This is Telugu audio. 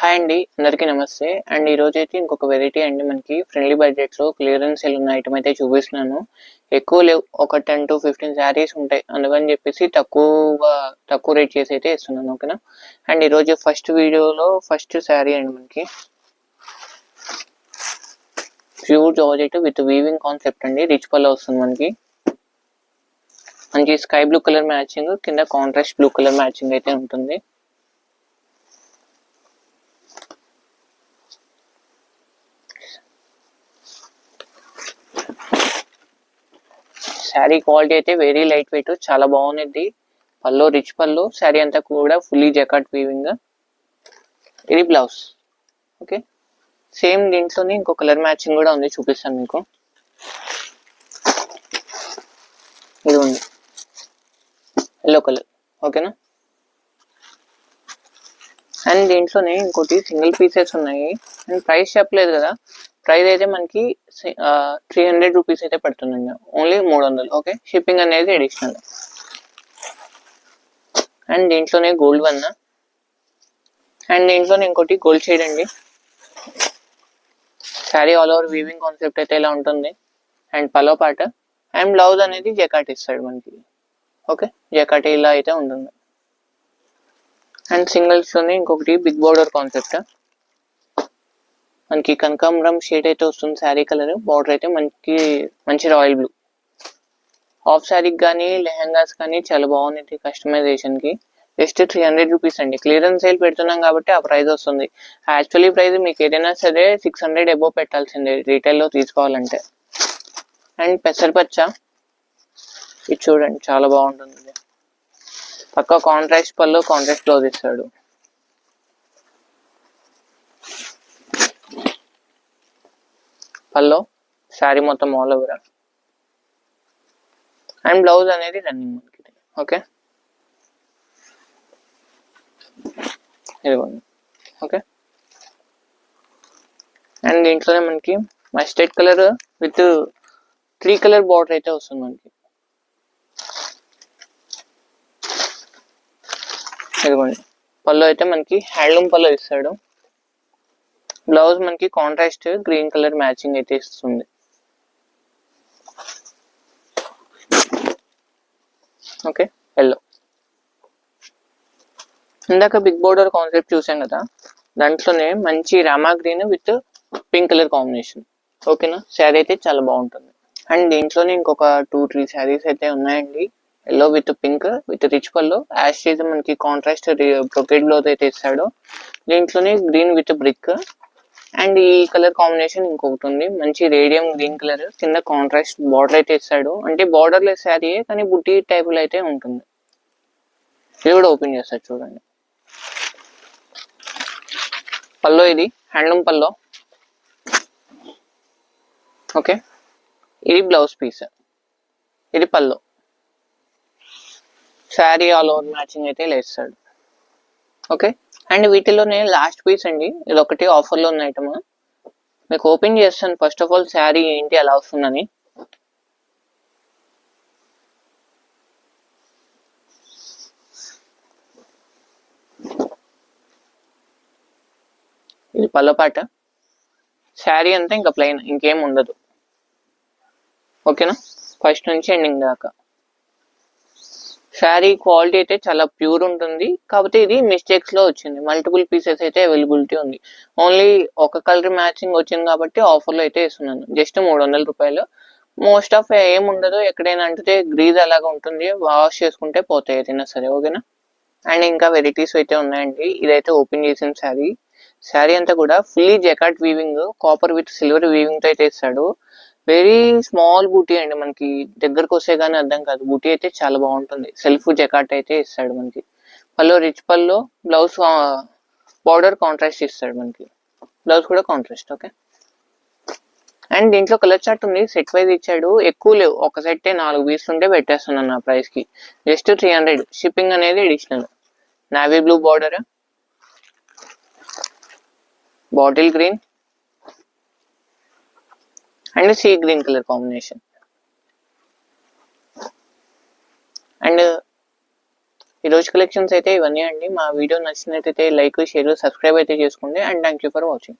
హాయ్ అండి, అందరికీ నమస్తే. అండ్ ఈరోజు అయితే ఇంకొక వెరైటీ అండి, మనకి ఫ్రెండ్లీ బడ్జెట్లో క్లియరెన్స్ సేల్ ఉన్న ఐటమ్ అయితే చూపిస్తున్నాను. ఎక్కువ లేవు, ఒక 10 to 15 శారీస్ ఉంటాయి, అందుకని చెప్పేసి తక్కువ రేట్ చేసి అయితే ఇస్తున్నాను. ఓకేనా. అండ్ ఈరోజు ఫస్ట్ వీడియోలో ఫస్ట్ శారీ అండి, మనకి pure georgette with weaving concept అండి. రిచ్ పళ్ళు వస్తుంది మనకి. మంచి స్కై బ్లూ కలర్ మ్యాచింగ్, కింద కాంట్రాస్ట్ బ్లూ కలర్ మ్యాచింగ్ అయితే ఉంటుంది. శారీ క్వాలిటీ అయితే వెరీ లైట్ వెయిట్, చాలా బాగుంది. పళ్ళు రిచ్ పళ్ళు, శారీ అంతా కూడా ఫుల్లీ జకాట్ వీవింగ్. ఇది బ్లౌజ్. ఓకే, సేమ్ దీంట్లోనే ఇంకో కలర్ మ్యాచింగ్ కూడా ఉంది, చూపిస్తాను మీకు. ఇది ఉంది ఎల్లో కలర్. ఓకేనా. అండ్ దీంట్లోనే ఇంకోటి సింగిల్ పీసెస్ ఉన్నాయి. అండ్ ప్రైస్ చెప్పలేదు కదా, ప్రైస్ అయితే మనకి 300 రూపీస్ అయితే పడుతుందండి, ఓన్లీ 300. ఓకే, షిప్పింగ్ అనేది అడిషనల్. అండ్ దీంట్లోనే గోల్డ్ వన్. అండ్ దీంట్లోనే ఇంకోటి గోల్డ్ షేడ్ అండి. Sari all over weaving concept అయితే ఇలా ఉంటుంది. అండ్ పలో పాట. అండ్ బ్లౌజ్ అనేది జకాట్ ఇస్తాడు మనకి. ఓకే, జకాట్ ఇలా అయితే ఉంటుంది. అండ్ సింగిల్స్ లోనే ఇంకొకటి బిగ్ బోర్డర్ కాన్సెప్ట్. మనకి కనకాంబరం షేడ్ అయితే వస్తుంది శారీ కలర్. బార్డర్ అయితే మనకి మంచి రాయల్ బ్లూ. హాఫ్ శారీకి కానీ లెహంగాస్ కానీ చాలా బాగుంది కస్టమైజేషన్ కి. జస్ట్ 300 రూపీస్ అండి. క్లియరెన్స్ సేల్ పెడుతున్నాం కాబట్టి ఆ ప్రైస్ వస్తుంది. యాక్చువల్లీ ప్రైస్ మీకు ఏదైనా సరే 600 అబోవ్ పెట్టాల్సిందే రీటైల్లో తీసుకోవాలంటే. అండ్ పెసరపచ్చ, ఇది చూడండి చాలా బాగుంటుంది. పక్క కాంట్రాస్ట్ పళ్ళు, కాంట్రాస్ట్ బ్లౌజ్ ఇస్తాడు. పళ్ళు శారీ మొత్తం ఆల్ ఓవర్. అండ్ బ్లౌజ్ అనేది రన్నింగ్ మనకి. ఓకే, ఇదిగోండి. ఓకే, అండ్ దీంట్లోనే మనకి mustard colour with 3 colour border అయితే వస్తుంది మనకి. ఇదిగోండి, పళ్ళు అయితే మనకి హ్యాండ్లూమ్ పళ్ళు ఇస్తాడు. బ్లౌజ్ మనకి కాంట్రాస్ట్ గ్రీన్ కలర్ మ్యాచింగ్ అయితే ఇస్తుంది. Okay, yellow. ఇందాక బిగ్ బోర్డర్ కాన్సెప్ట్ చూసాం కదా, దాంట్లోనే మంచి Rama green with pink colour combination. ఓకేనా, శారీ అయితే చాలా బాగుంటుంది. అండ్ దీంట్లోనే ఇంకొక 2-3 శారీస్ అయితే ఉన్నాయండి. Yellow with pink with rich పళ్ళు. యాష్ అయితే మనకి కాంట్రాస్ట్ బ్రొకెట్ బ్లౌజ్ అయితే ఇస్తాడు. దీంట్లోనే గ్రీన్ విత్ బ్రిక్. అండ్ ఈ కలర్ కాంబినేషన్ ఇంకొకటి ఉంది, మంచి రేడియం గ్రీన్ కలర్. కింద కాంట్రాస్ట్ బార్డర్ అయితే ఇస్తాడు. అంటే బార్డర్ లెస్ శారీ కానీ బుట్టి టైప్ లో అయితే ఉంటుంది. ఇది కూడా ఓపెన్ చేస్తాడు చూడండి. పల్లో ఇది హ్యాండ్లూమ్ పల్లో. ఓకే, ఇది బ్లౌజ్ పీస్, ఇది పల్లో. శారీ ఆల్ ఓవర్ మ్యాచింగ్ అయితే లేస్తాడు. ఓకే, అండ్ వీటిలోనే లాస్ట్ పీస్ అండి, ఇది ఒకటి ఆఫర్లో ఉన్న ఐటమ్. మీకు ఓపెన్ చేస్తాను. ఫస్ట్ ఆఫ్ ఆల్ శారీ ఏంటి అలా వస్తుందని. ఇది పల్లపాట. శారీ అంతా ఇంకా ప్లెయిన్, ఇంకేం ఉండదు. ఓకేనా, ఫస్ట్ నుంచి ఎండింగ్ దాకా. శారీ క్వాలిటీ అయితే చాలా ప్యూర్ ఉంటుంది. కాకపోతే ఇది మిస్టేక్స్ లో వచ్చింది, మల్టిపుల్ పీసెస్ అయితే అవైలబిలిటీ ఉంది. ఓన్లీ ఒక కలర్ మ్యాచింగ్ వచ్చింది కాబట్టి ఆఫర్లో అయితే ఇస్తున్నాను. జస్ట్ 300 రూపాయలు. మోస్ట్ ఆఫ్ ఏం ఉండదు, ఎక్కడైనా అంటే గ్రీజ్ అలాగా ఉంటుంది, వాష్ చేసుకుంటే పోతాయి ఏదైనా సరే. ఓకేనా. అండ్ ఇంకా వెరైటీస్ అయితే ఉన్నాయండి. ఇదైతే ఓపెన్ చేసిన శారీ. శారీ అంతా కూడా fully jacquard weaving, copper with silver weaving తో అయితే ఇస్తాడు. వెరీ స్మాల్ బూటీ అండి, మనకి దగ్గరకు వస్తే గానీ అర్థం కాదు. బూటీ అయితే చాలా బాగుంటుంది. సెల్ఫ్ జకాట్ అయితే ఇస్తాడు మనకి. పళ్ళు రిచ్ పళ్ళు, బ్లౌజ్ బార్డర్ కాంట్రాస్ట్ ఇస్తాడు మనకి. బ్లౌజ్ కూడా కాంట్రాస్ట్. ఓకే, అండ్ దీంట్లో కలర్ చార్ట్ ఉంది, సెట్ వైజ్ ఇచ్చాడు. ఎక్కువ లేవు, ఒక సెట్ 4 పీసులు ఉంటే పెట్టేస్తున్నాను నా ప్రైస్ కి. జస్ట్ 300. షిప్పింగ్ అనేది additional. Navy blue border, bottle green and sea green colour combination. And ఈ రోజు కలెక్షన్స్ అయితే ఇవన్నీ అండి. మా వీడియో నచ్చినట్టయితే లైక్, షేర్, సబ్స్క్రైబ్ అయితే చేసుకోండి. And thank you for watching.